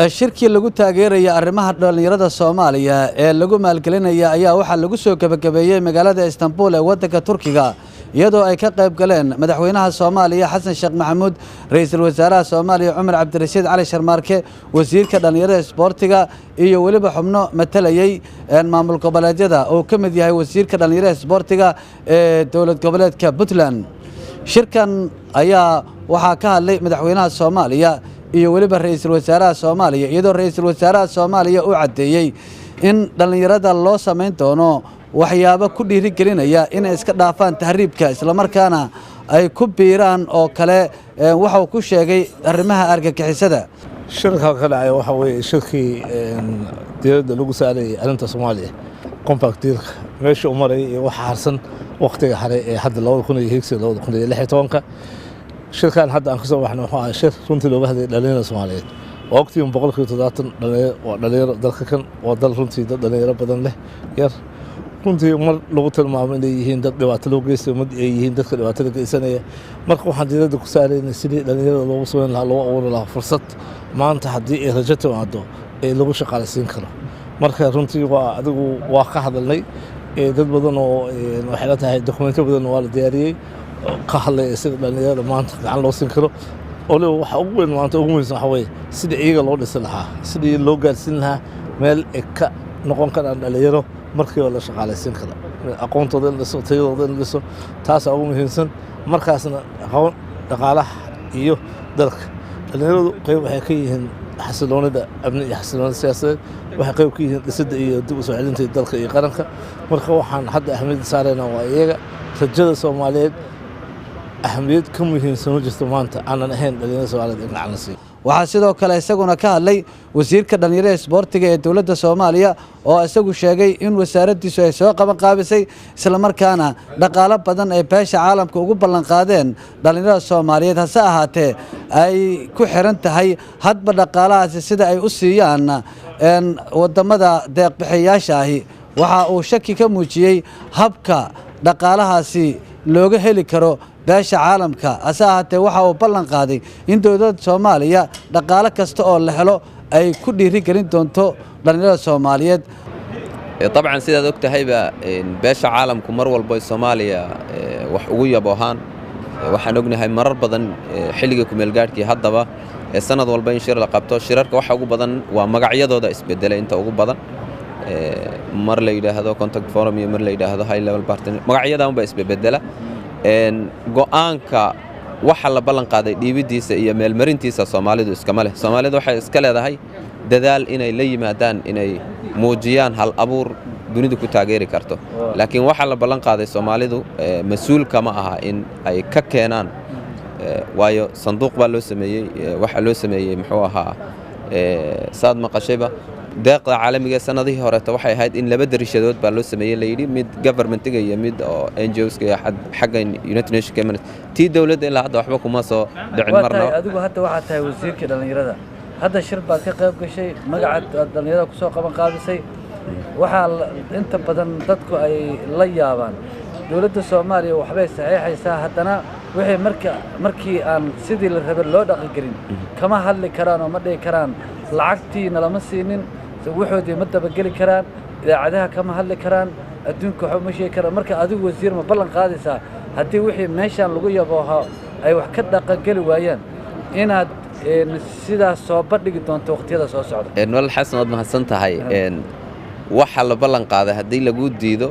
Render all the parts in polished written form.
shirkii lagu taageeraya arrimaha dhalinyarada Soomaaliya ee lagu maalgelinaya ayaa waxa lagu soo gabagabeeyay magaalada Istanbul ee wadanka Turkiga iyadoo ay ka qayb galeen madaxweynaha Soomaaliya Xasan Sheekh Maxamuud ra'iisul wasaaraha Soomaaliya Umar Cabdirashiid Cali Sharmaarke wasiirka dhalinyarada isboortiga iyo waliba xubno matalayay maamul goboleedyada oo ka mid yahay wasiirka dhalinyarada isboortiga ee dowlad goboleedka Puntland shirkan ayaa waxa ka hadlay madaxweynaha Soomaaliya iyo waliba ra'iisul wasaaraha Soomaaliya iyadoo ra'iisul wasaaraha Soomaaliya uu cadeeyay in dhalinyarada loo sameyn doono waxyaabo ku dhiiri gelinaya in ay iska dhaafaan tahriibka isla markaana ay ku biiraan oo kale waxa uu ku sheegay arrimaha argagixisada shirka ka dhacay waxa weeye shirkii diyadda lagu saaray arinta Soomaaliya compact deal meesha umaray waxa harsan waqtiga hore ee hadda 2016 shirkan hadda aan ka soo waxna waxa shir runtii looga hadlay dhalinyarada Soomaaliyeed waqtigan 70 dhalinyaro dalka kan oo dal runtii dad dhalinyaro badan leh yar runtii mar lagu tilmaamay inay yihiin dad dhibaato loo geystay mid ay yihiin dadka dhibaatada geysanaya marka waxaan diiradda ku saarayna sidii dhalinyarada loogu soo lahaa loo abuuri lahaa fursad maanta haddii ay rajo timaado ee lagu shaqaaleysiin karo marka runtii waa ka hadalnay dad badan oo waxay la tahay dokumento badan waa la diyaariyay ka hadlay sida dhalinyarada maanta gacan loo siin karo oo waxa ugu weyn maanta ugu muhiimsan waxa weeye sida iyaga loo dhisi lahaa sidii loo gaarsiin lahaa meel ay ka noqon karaan dhalinyaro markii la shaqaaleysiin karo aqoontooda in la soo tayadooda in la soo taas ugu muhiimsan markaasna aqoon dhaqaalaha iyo dalka dhalinyaradu qayb waxay ka yihiin xasiloonida amni iyo xasiloonida siyaasadeed waxay qayb ka yihiin dhisidda iyo dib u soo celinta dalka iyo qaranka marka waxaan hadda ahmiyad saaraynaa waa iyaga rajada Soomaaliyeed ahmiyad ka muhiimsan oo jirto maanta aanan ahayn dhalinyarada Soomaaliyeed in gacan la siiyo waxaa sidoo kale isaguna ka hadlay wasiirka dhalinyarada isboortiga ee dowladda Soomaaliya oo isagu sheegay in wasaaraddiisu ay soo qaban qaabisay isla markaana dhaqaale badan ay beesha caalamka ugu ballan qaadeen dhalinyarada Soomaaliyeed hase ahaatee ay ku xiran tahay hadba dhaqaalahaasi sida ay u siiyaan wadamada deeq bixiyaasha ahi waxa uu shaki ka muujiyay habka dhaqaalahaasi looga heli karo beesha caalamka hase ahaatee waxa uu ballan qaaday in dowladda Soomaaliya dhaqaale kasta oo la helo ay ku dhiiri gelin doonto dhalinyarada Soomaaliyeed طبعا sidaad ogtahayba beesha caalamku mar walba Soomaaliya wax ugu yaboohan waxaan ognahay marar badan xilliga ku meel gaarkii haddaba sanad walba in shir la qabto shirarka waxa ugu badan waa magacyadooda isbedelay inta ugu badan mar la yiraahdo contact forum iyo mar la yiraahdo high level partner magacyada ba isbedela go'aanka waxa la ballan qaaday dhiibidiisa iyo meelmarintiisa Soomaalidu iskama leh Soomaalidu waxay iska leedahay dadaal inay la yimaadaan inay muujiyaan hal abuur dunida ku taageeri karto laakiin waxa la ballan qaaday Soomaalidu mas'uul kama aha in ay ka keenaan waayo sanduuq baa loo sameeyay waxa loo sameeyay muxuu ahaa saad maqashayba deeqda caalamiga sanadihii hore waxay ahayd in laba darishadood baa loo sameeyay la yiri mid governmentiga iyo mid oo NGOs ka xagga United Nations Community tii dawladda ilaa hadda waxba kuma soo dhicin marna adigu hadda waxa tahay wasiirka dhalinyarada hadda shir baad ka qayb gashay magaca dhalinyarada ku soo qaban qaadisay waxa inta badan dadku ay la yaabaan dawladda Soomaaliya waxbay saxiixaysaa haddana wixii markii aan sidii la rabay loo dhaqan gelin kama hadli karaan oo ma dhigi karaan lacagtiina lama siinin wuxuudii ma dabageli karaan idaacadaha kama hadli karaan adduunka waxa ma sheegi karaan marka adigu wasiir ma ballan qaadaysaa haddii wixii meeshan lagu yabooha ay wax ka dhaqan geli waayaan inaad sidaas soo bandhigi doonto waqtiyada soo socda wal xasan wad mahadsan tahay waxa la ballan qaaday haddii lagu diido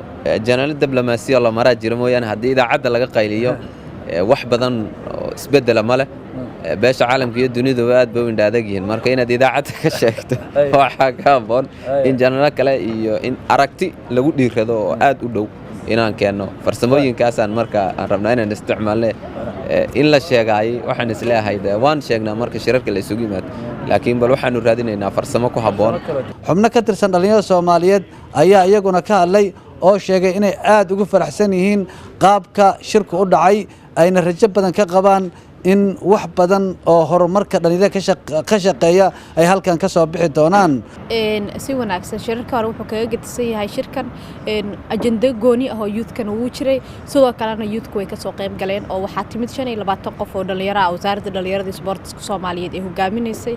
janaal diblomaasiyo la maraa jiro mooyaan haddii idaacadda laga qayliyo wax badan isbedela ma leh beesha caalamka iyo dunida aad bay u indhadag yihiin marka inaad idaacadda ka sheegto waxa ka haboon in janaal kale iyo in aragti lagu dhiirado oo aad u dhow inaan keeno farsamooyinkaas aan marka aan rabnaa inaan isticmaalno in la sheegay waxaan isleeyahay waan sheegnaa marka shirarka la isugu yimaado laakiin bal waxaanu raadinaynaa farsamo ku haboon xubno ka tirsan dhalinyarada Soomaaliyeed ayaa iyaguna ka hadlay oo sheegay inay aad ugu faraxsan yihiin qaabka shirku u dhacay ayna rajo badan ka qabaan in wax badan oo horumarka dhalinyarada ka shaqeeya ay halkan ka soo bixi doonaan si wanaagsan shirarka hore wuxuu kaga gedisan yahay shirkan ajenda gooni ah oo youthkan uu jiray sidoo kalena youthku way ka soo qayb galeen oo waxaa timid 25 qof oo dhalinyaro ah wasaaradda dhalinyarada isboortiska Soomaaliyeed ee hogaamineysay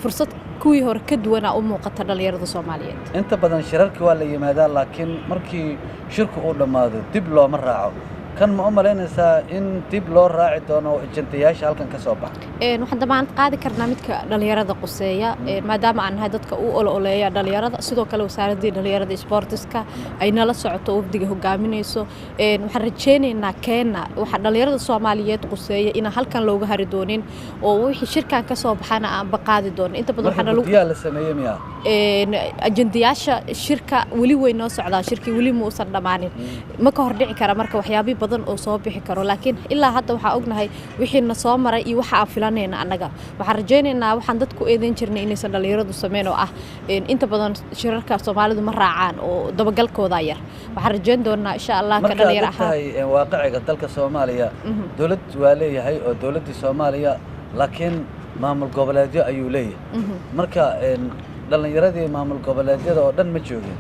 fursad kuwii hore ka duwan u muuqata dhalinyarada Soomaaliyeed inta badan shirarka waa la yimaadaa laakiin markii shirku uu dhamaado dib looma raaco kan ma u malaynaysaa in dib loo raaci doono ajendayaasha halkan ka soo baxay waxaan dabaan qaadi karnaa midka dhalinyarada quseeya maadaama aan nahay dadka u ololeeya dhalinyarada sidoo kale wasaaradda dhalinyarada isboortiska ay nala socoto wafdiga hogaaminayso waxaan rajaynaynaa keena waxa dhalinyarada Soomaaliyeed quseeya in halkan looga hari doonin oo wixii shirkan ka soo baxana aan baqaadi doonin inta badan waxaan la sameeyay miya ajendayaasha shirka wali way noo socdaan shirkii wali ma uusan dhamaanin ma ka hor dhici kara marka waxyaabi badan oo soo bixi karo laakiin ilaa hadda waxa ognahay wixii na soo maray iyo waxa aan filanayna anaga waxaan rajaynaynaa waxaan dadku eedeyn jirnay inaysan dhalinyaradu sameyn oo ah inta badan shirarka Soomaalidu ma raacaan oo dabagalkooda yar waxaan rajayn doonaa insha Allah ka dhalinyaro ahaan waaqiciga dalka Soomaaliya dawlad waa leeyahay oo dawladda Soomaaliya laakiin maamul goboleedyo ayuu leeyahay marka dhalinyaradii maamul goboleedyada oo dhan ma joogeen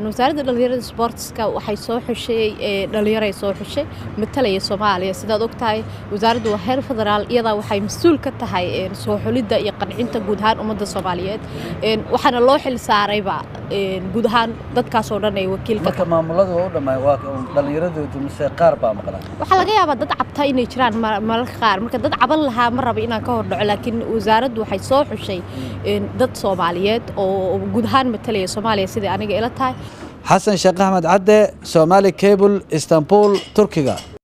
wasaaradda dhalinyarada isboortiska waxay soo xushay dhalinyaro ay soo xushay matalaya Soomaaliya sidaad ogtahay wasaaraddu waa heer federaal iyada waxay mas'uul ka tahay soo xulidda iyo qancinta guud ahaan ummadda Soomaaliyeed waxaana loo xil saarayba guud ahaan dadkaas oo dhan ay wakiil ka tahay maamuladu oo dhamay waa dhalinyaradu mise qaar baa maqlan waxa laga yaabaa dad cabta inay jiraan mararka qaar marka dad caban lahaa ma rabo inaan ka hor dhaco laakiin wasaaraddu waxay soo xushay dad Soomaaliyeed oo guud ahaan matalaya Soomaaliya sida aniga حسن شيخ أحمد عدي، Somali Cable, Istanbul, Turkiga.